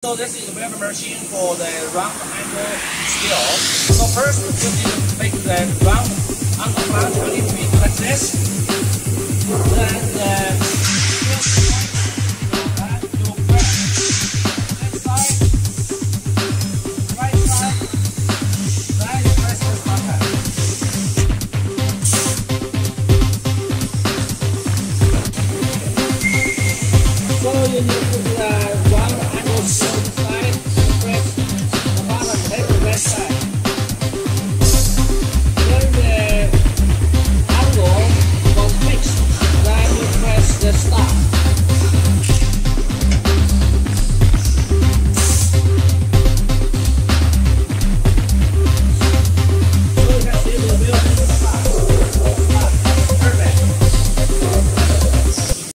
So this is a welder machine for the round angle steel. So first we need to make the round angle flange. We need to be like this. Then the you press left side, right side, then you press this button. So you need to do the round angle.